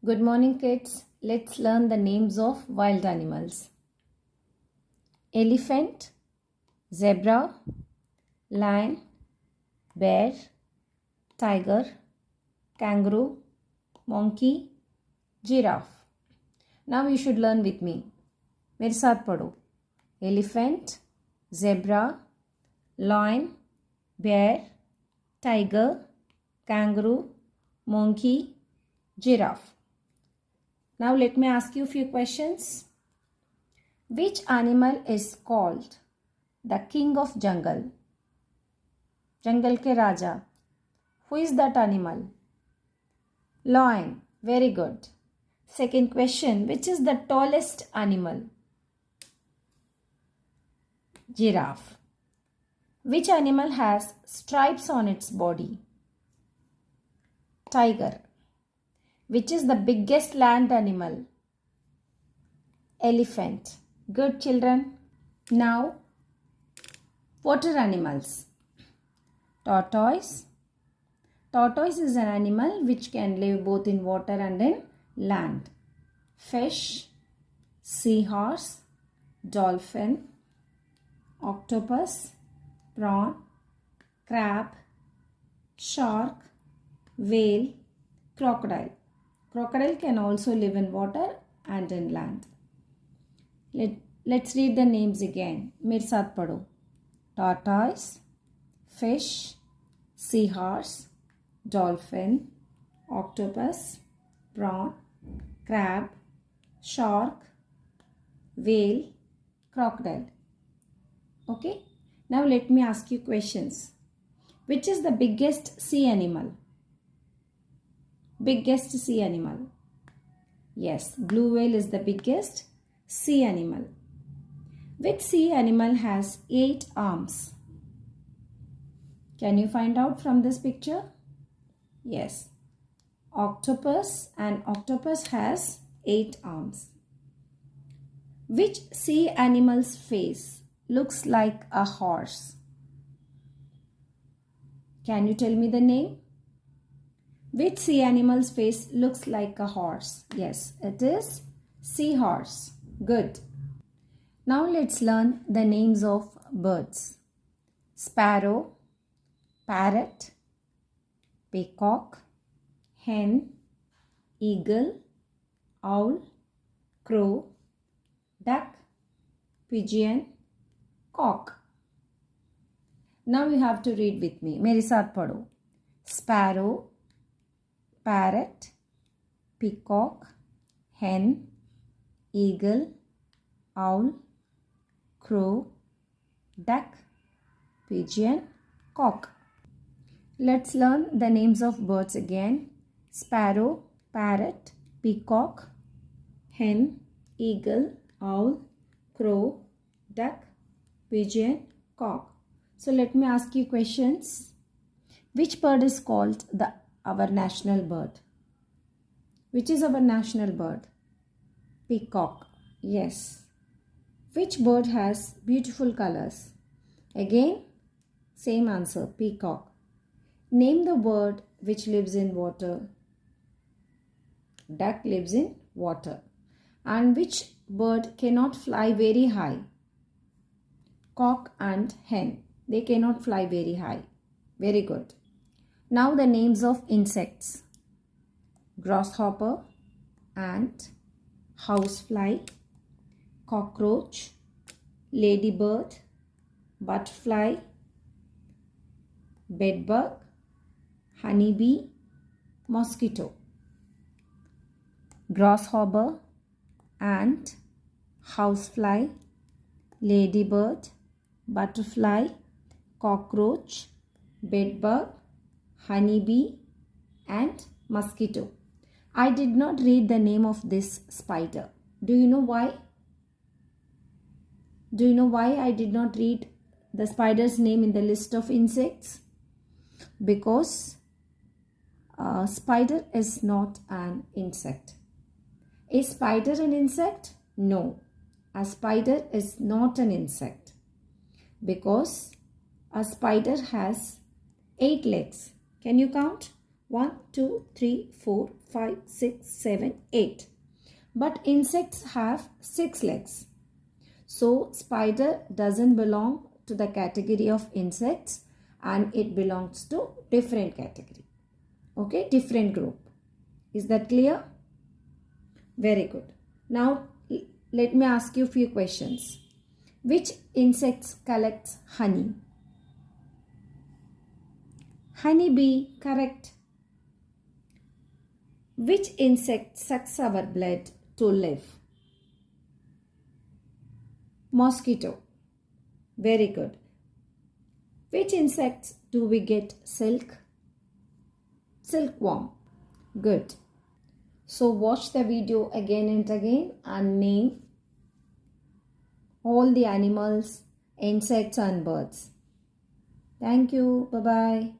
Good morning, kids. Let's learn the names of wild animals. Elephant, zebra, lion, bear, tiger, kangaroo, monkey, giraffe. Now you should learn with me. मेरे साथ पढ़ो. Elephant, zebra, lion, bear, tiger, kangaroo, monkey, giraffe. Now let me ask you a few questions. Which animal is called the king of jungle? Jungle ke raja. Who is that animal? Lion. Very good. Second question. Which is the tallest animal? Giraffe. Which animal has stripes on its body? Tiger. Which is the biggest land animal? Elephant. Good, children. Now, water animals. Tortoise. Tortoise is an animal which can live both in water and in land. Fish, seahorse, dolphin, octopus, prawn, crab, shark, whale, crocodile. Crocodile can also live in water and in land. Let's read the names again. मेरे साथ पढ़ो. Tortoise, fish, seahorse, dolphin, octopus, prawn, crab, shark, whale, crocodile. Okay? Now let me ask you questions. Which is the biggest sea animal? Biggest sea animal. Yes, blue whale is the biggest sea animal. Which sea animal has 8 arms? Can you find out from this picture? Yes. Octopus, and octopus has 8 arms. Which sea animal's face looks like a horse? Can you tell me the name? Which sea animal's face looks like a horse? Yes, it is seahorse. Good. Now let's learn the names of birds. Sparrow, parrot, peacock, hen, eagle, owl, crow, duck, pigeon, cock. Now you have to read with me. मेरे साथ पढ़ो. Sparrow, parrot, peacock, hen, eagle, owl, crow, duck, pigeon, cock. Let's learn the names of birds again. Sparrow, parrot, peacock, hen, eagle, owl, crow, duck, pigeon, cock. So let me ask you questions. Which bird is called our national bird? Which is our national bird? Peacock. Yes. Which bird has beautiful colors? Again, same answer, peacock. Name the bird which lives in water. Duck lives in water. And which bird cannot fly very high? Cock and hen. They cannot fly very high. Very good. Now the names of insects. Grasshopper, ant, housefly, cockroach, ladybird, butterfly, bedbug, honeybee, mosquito. Grasshopper, ant, housefly, ladybird, butterfly, cockroach, bedbug, honeybee, and mosquito. I did not read the name of this spider. Do you know why? Do you know why I did not read the spider's name in the list of insects? Because a spider is not an insect. Is spider an insect? No. A spider is not an insect. Because a spider has 8 legs. Can you count? 1, 2, 3, 4, 5, 6, 7, 8. But insects have 6 legs. So spider doesn't belong to the category of insects and it belongs to different category. Okay, different group. Is that clear? Very good. Now let me ask you a few questions. Which insects collects honey? Honeybee, correct. Which insect sucks our blood to live? Mosquito. Very good. Which insects do we get silk? Silkworm. Good. So watch the video again and again and name all the animals, insects and birds. Thank you. Bye-bye.